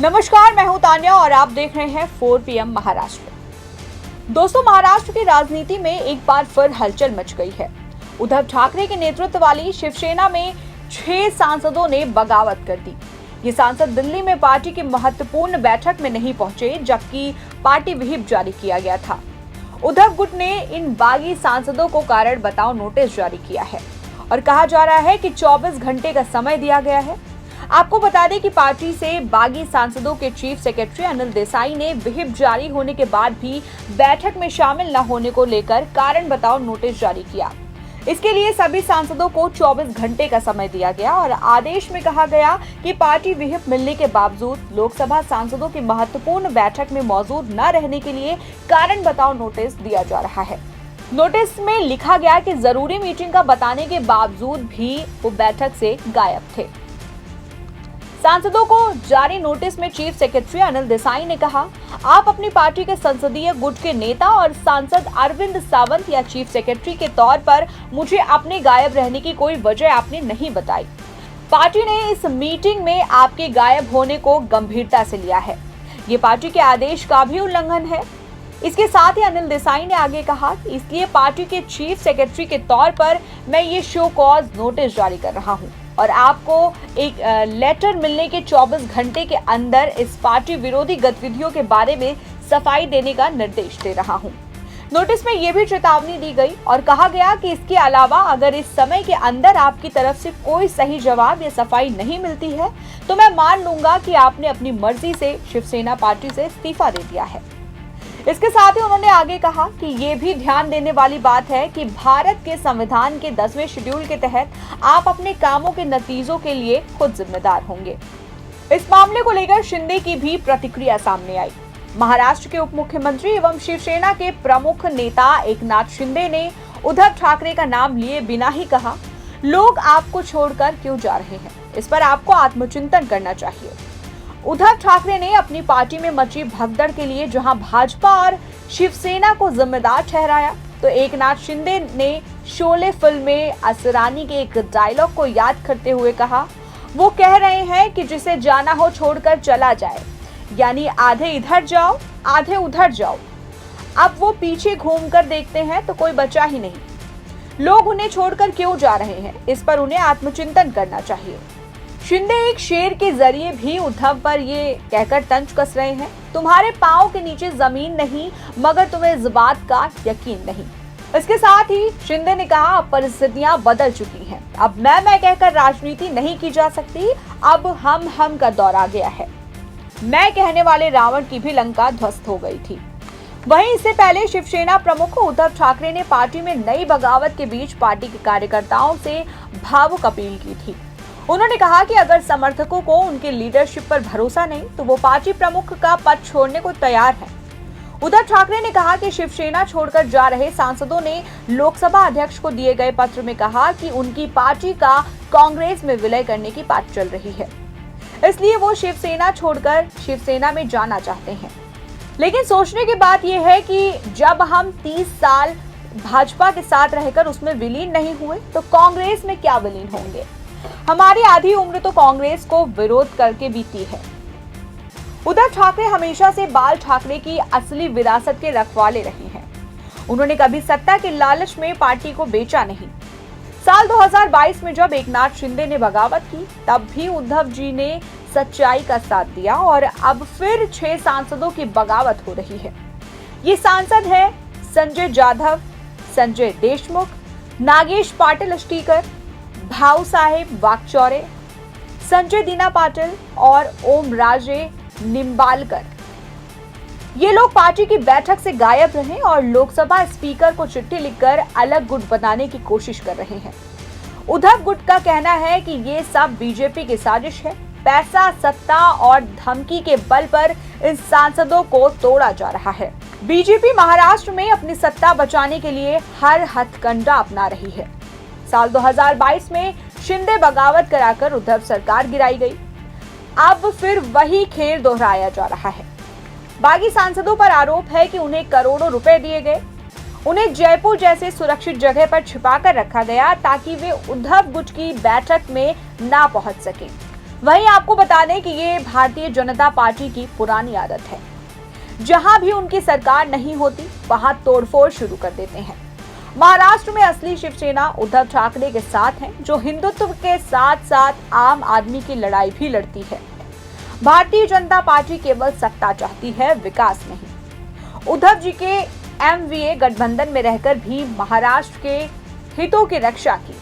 नमस्कार, मैं हूं तान्या और आप देख रहे हैं 4 PM महाराष्ट्र। दोस्तों, महाराष्ट्र की राजनीति में एक बार फिर हलचल मच गई है। उद्धव ठाकरे के नेतृत्व वाली शिवसेना में 6 सांसदों ने बगावत कर दी। ये सांसद दिल्ली में पार्टी की महत्वपूर्ण बैठक में नहीं पहुंचे, जबकि पार्टी व्हिप जारी किया गया था। उद्धव गुट ने इन बागी सांसदों को कारण बताओ नोटिस जारी किया है और कहा जा रहा है कि 24 घंटे का समय दिया गया है। आपको बता दें कि पार्टी से बागी सांसदों के चीफ सेक्रेटरी अनिल देसाई ने व्हिप जारी होने के बाद भी बैठक में शामिल न होने को लेकर कारण बताओ नोटिस जारी किया। इसके लिए सभी सांसदों को 24 घंटे का समय दिया गया और आदेश में कहा गया कि पार्टी व्हिप मिलने के बावजूद लोकसभा सांसदों की महत्वपूर्ण बैठक में मौजूद न रहने के लिए कारण बताओ नोटिस दिया जा रहा है। नोटिस में लिखा गया कि जरूरी मीटिंग का बताने के बावजूद भी वो बैठक से गायब थे। सांसदों को जारी नोटिस में चीफ सेक्रेटरी अनिल देसाई ने कहा, आप अपनी पार्टी के संसदीय गुट के नेता और सांसद अरविंद सावंत या चीफ सेक्रेटरी के तौर पर मुझे अपने गायब रहने की कोई वजह आपने नहीं बताई। पार्टी ने इस मीटिंग में आपके गायब होने को गंभीरता से लिया है। ये पार्टी के आदेश का भी उल्लंघन है। इसके साथ ही अनिल देसाई ने आगे कहा कि इसलिए पार्टी के चीफ सेक्रेटरी के तौर पर मैं ये शो कॉज नोटिस जारी कर रहा हूँ और आपको एक लेटर मिलने के 24 घंटे के अंदर इस पार्टी विरोधी गतिविधियों के बारे में सफाई देने का निर्देश दे रहा हूं। नोटिस में यह भी चेतावनी दी गई और कहा गया कि इसके अलावा अगर इस समय के अंदर आपकी तरफ से कोई सही जवाब या सफाई नहीं मिलती है तो मैं मान लूंगा कि आपने अपनी मर्जी से शिवसेना पार्टी से इस्तीफा दे दिया है। इसके साथ ही उन्होंने आगे कहा कि ये भी ध्यान देने वाली बात है कि भारत के संविधान के 10वें शेड्यूल के तहत आप अपने कामों के नतीजों के लिए खुद जिम्मेदार होंगे। इस मामले को लेकर शिंदे की भी प्रतिक्रिया सामने आई। महाराष्ट्र के उप मुख्यमंत्री एवं शिवसेना के प्रमुख नेता एकनाथ शिंदे ने उद्धव ठाकरे का नाम लिए बिना ही कहा, लोग आपको छोड़कर क्यों जा रहे हैं, इस पर आपको आत्मचिंतन करना चाहिए। उद्धव ठाकरे ने अपनी पार्टी में मची भगदड़ के लिए जहां भाजपा और शिवसेना को जिम्मेदार ठहराया, तो एकनाथ शिंदे ने शोले फिल्म में असरानी के एक डायलॉग को याद करते हुए कहा, वो कह रहे हैं कि जिसे जाना हो छोड़कर चला जाए, यानी आधे इधर जाओ आधे उधर जाओ। अब वो पीछे घूमकर देखते हैं तो कोई बचा ही नहीं। लोग उन्हें छोड़कर क्यों जा रहे हैं, इस पर उन्हें आत्मचिंतन करना चाहिए। शिंदे एक शेर के जरिए भी उद्धव पर ये कहकर तंज कस रहे हैं, तुम्हारे पांव के नीचे जमीन नहीं मगर तुम्हें इस बात का यकीन नहीं। इसके साथ ही शिंदे ने कहा, अब परिस्थितियां बदल चुकी हैं, अब मैं कहकर राजनीति नहीं की जा सकती, अब हम का दौर आ गया है। मैं कहने वाले रावण की भी लंका ध्वस्त हो गई थी। वहीं इससे पहले शिवसेना प्रमुख उद्धव ठाकरे ने पार्टी में नई बगावत के बीच पार्टी के कार्यकर्ताओं से भावुक अपील की थी। उन्होंने कहा कि अगर समर्थकों को उनके लीडरशिप पर भरोसा नहीं तो वो पार्टी प्रमुख का पद छोड़ने को तैयार है। उद्धव ठाकरे ने कहा कि शिवसेना छोड़कर जा रहे सांसदों ने लोकसभा अध्यक्ष को दिए गए पत्र में कहा कि उनकी पार्टी का कांग्रेस में विलय करने की बात चल रही है, इसलिए वो शिवसेना छोड़कर शिवसेना में जाना चाहते हैं। लेकिन सोचने की बात यह है कि जब हम 30 साल भाजपा के साथ रहकर उसमें विलीन नहीं हुए तो कांग्रेस में क्या विलीन होंगे। हमारी आधी उम्र तो कांग्रेस को विरोध करके बीती है। उद्धव ठाकरे हमेशा से बाल ठाकरे की असली विरासत के रखवाले रहे हैं। उन्होंने कभी सत्ता के लालच में पार्टी को बेचा नहीं। साल 2022 में जब एकनाथ शिंदे ने बगावत की तब भी उद्धव जी ने सच्चाई का साथ दिया और अब फिर 6 सांसदों की बगावत हो रही है। ये सांसद है संजय जाधव, संजय देशमुख, नागेश पाटिल अस्टीकर, भाऊ साहेब वाकचौरे, संजय दीना पाटिल और ओम राजे निम्बालकर। ये लोग पार्टी की बैठक से गायब रहे और लोकसभा स्पीकर को चिट्ठी लिखकर अलग गुट बनाने की कोशिश कर रहे हैं। उद्धव गुट का कहना है कि ये सब बीजेपी की साजिश है। पैसा, सत्ता और धमकी के बल पर इन सांसदों को तोड़ा जा रहा है। बीजेपी महाराष्ट्र में अपनी सत्ता बचाने के लिए हर हथकंडा अपना रही है। साल 2022 में शिंदे बगावत कराकर उद्धव सरकार गिराई गई। अब फिर वही खेल दोहराया जा रहा है। बागी सांसदों पर आरोप है कि उन्हें करोड़ों रुपए दिए गए, उन्हें जयपुर जैसे सुरक्षित जगह पर छिपाकर रखा गया ताकि वे उद्धव गुट की बैठक में ना पहुंच सके। वहीं आपको बता दें कि ये भारतीय जनता पार्टी की पुरानी आदत है। जहां भी उनकी सरकार नहीं होती वहां तोड़फोड़ शुरू कर देते हैं। महाराष्ट्र में असली शिवसेना उद्धव ठाकरे के साथ है, जो हिंदुत्व के साथ साथ आम आदमी की लड़ाई भी लड़ती है। भारतीय जनता पार्टी केवल सत्ता चाहती है, विकास नहीं। उद्धव जी के एमवीए गठबंधन में रहकर भी महाराष्ट्र के हितों की रक्षा की,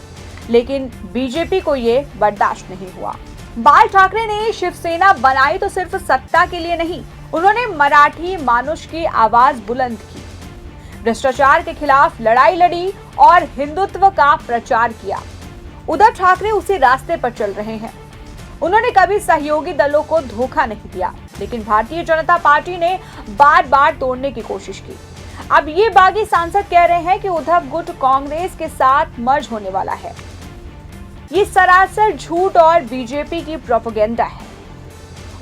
लेकिन बीजेपी को ये बर्दाश्त नहीं हुआ। बाल ठाकरे ने शिवसेना बनाई तो सिर्फ सत्ता के लिए नहीं, उन्होंने मराठी मानुष की आवाज बुलंद की, भ्रष्टाचार के खिलाफ लड़ाई लड़ी और हिंदुत्व का प्रचार किया। उद्धव ठाकरे उसी रास्ते पर चल रहे हैं। उन्होंने कभी सहयोगी दलों को धोखा नहीं दिया, लेकिन भारतीय जनता पार्टी ने बार बार तोड़ने की कोशिश की। अब ये बागी सांसद कह रहे हैं कि उद्धव गुट कांग्रेस के साथ मर्ज होने वाला है। ये सरासर झूठ और बीजेपी की प्रोपेगेंडा है।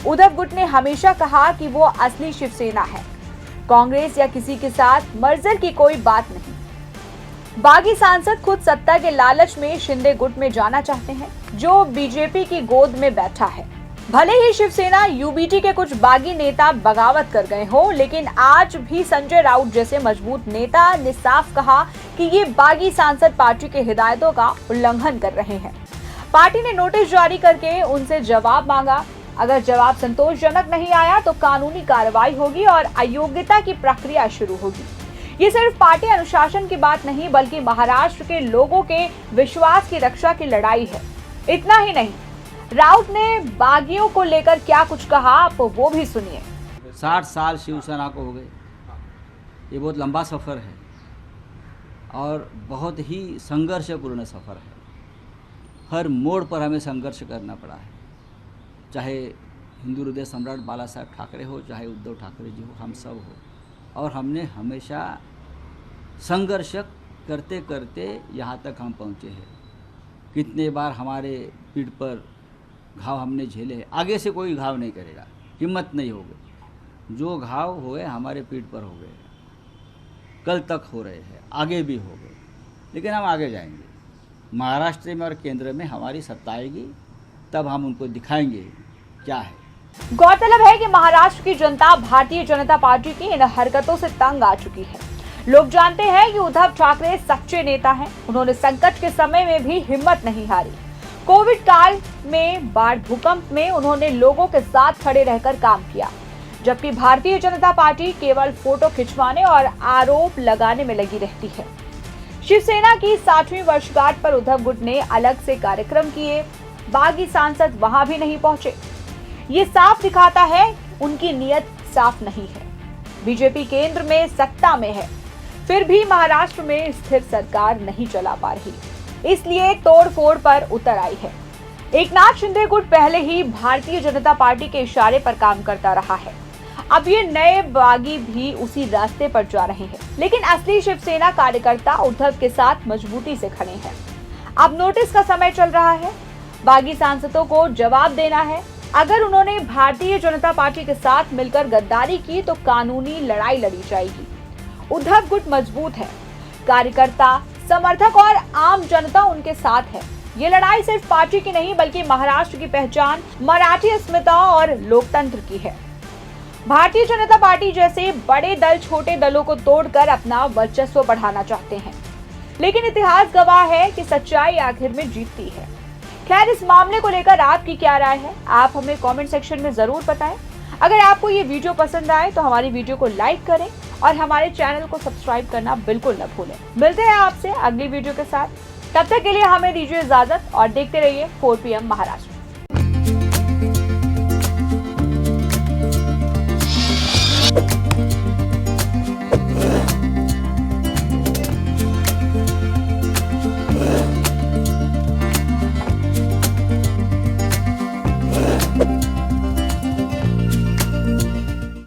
उद्धव गुट ने हमेशा कहा कि वो असली शिवसेना है, कांग्रेस या किसी के साथ मर्जर की कोई बात नहीं। बागी सांसद खुद सत्ता के लालच में शिंदे गुट में जाना चाहते हैं, जो बीजेपी की गोद में बैठा है। भले ही शिवसेना यूबीटी के कुछ बागी नेता बगावत कर गए हो, लेकिन आज भी संजय राउत जैसे मजबूत नेता ने साफ कहा कि ये बागी सांसद पार्टी के हिदायतों का उल्लंघन कर रहे हैं। पार्टी ने नोटिस जारी करके उनसे जवाब मांगा। अगर जवाब संतोषजनक नहीं आया तो कानूनी कार्रवाई होगी और अयोग्यता की प्रक्रिया शुरू होगी। ये सिर्फ पार्टी अनुशासन की बात नहीं, बल्कि महाराष्ट्र के लोगों के विश्वास की रक्षा की लड़ाई है। इतना ही नहीं, राउत ने बागियों को लेकर क्या कुछ कहा, आप वो भी सुनिए। 60 साल शिवसेना को हो गए। ये बहुत लंबा सफ़र है और बहुत ही संघर्षपूर्ण सफ़र है। हर मोड़ पर हमें संघर्ष करना पड़ा है, चाहे हिंदू हृदय सम्राट बाला साहब ठाकरे हो, चाहे उद्धव ठाकरे जी हो, हम सब हो। और हमने हमेशा संघर्ष करते करते यहाँ तक हम पहुँचे हैं। कितने बार हमारे पीठ पर घाव हमने झेले हैं। आगे से कोई घाव नहीं करेगा, हिम्मत नहीं होगी। जो घाव हुए हमारे पीठ पर हो गए, कल तक हो रहे हैं, आगे भी हो गए, लेकिन हम आगे जाएंगे। महाराष्ट्र में और केंद्र में हमारी सत्ता आएगी, तब हम उनको दिखाएंगे क्या है। गौरतलब है कि महाराष्ट्र की जनता भारतीय जनता पार्टी की इन हरकतों से तंग आ चुकी है। लोग जानते हैं कि उद्धव ठाकरे सच्चे नेता हैं। उन्होंने संकट के समय में भी हिम्मत नहीं हारी। कोविड काल में, बाढ़, भूकंप में उन्होंने लोगों के साथ खड़े रहकर काम किया, जबकि भारतीय जनता पार्टी केवल फोटो खिंचवाने और आरोप लगाने में लगी रहती है। शिवसेना की 60वीं वर्षगांठ पर उद्धव गुट ने अलग से कार्यक्रम किए, बागी सांसद वहां भी नहीं पहुंचे। ये साफ दिखाता है उनकी नीयत साफ नहीं है। बीजेपी केंद्र में सत्ता में है, फिर भी महाराष्ट्र में स्थिर सरकार नहीं चला पा रही, इसलिए तोड़फोड़ पर उतर आई है। एकनाथ शिंदे गुट पहले ही भारतीय जनता पार्टी के इशारे पर काम करता रहा है। अब ये नए बागी भी उसी रास्ते पर जा रहे हैं, लेकिन असली शिवसेना कार्यकर्ता उद्धव के साथ मजबूती से खड़े हैं। अब नोटिस का समय चल रहा है। बागी सांसदों को जवाब देना है। अगर उन्होंने भारतीय जनता पार्टी के साथ मिलकर गद्दारी की तो कानूनी लड़ाई लड़ी जाएगी। उद्धव गुट मजबूत है, कार्यकर्ता, समर्थक और आम जनता उनके साथ है। ये लड़ाई सिर्फ पार्टी की नहीं, बल्कि महाराष्ट्र की पहचान, मराठी अस्मिता और लोकतंत्र की है। भारतीय जनता पार्टी जैसे बड़े दल छोटे दलों को तोड़कर अपना वर्चस्व बढ़ाना चाहते हैं, लेकिन इतिहास गवाह है कि सच्चाई आखिर में जीतती है। खैर, इस मामले को लेकर आपकी क्या राय है, आप हमें कमेंट सेक्शन में जरूर बताएं। अगर आपको ये वीडियो पसंद आए तो हमारी वीडियो को लाइक करें और हमारे चैनल को सब्सक्राइब करना बिल्कुल न भूलें। मिलते हैं आपसे अगली वीडियो के साथ, तब तक के लिए हमें दीजिए इजाजत और देखते रहिए 4 PM महाराष्ट्र।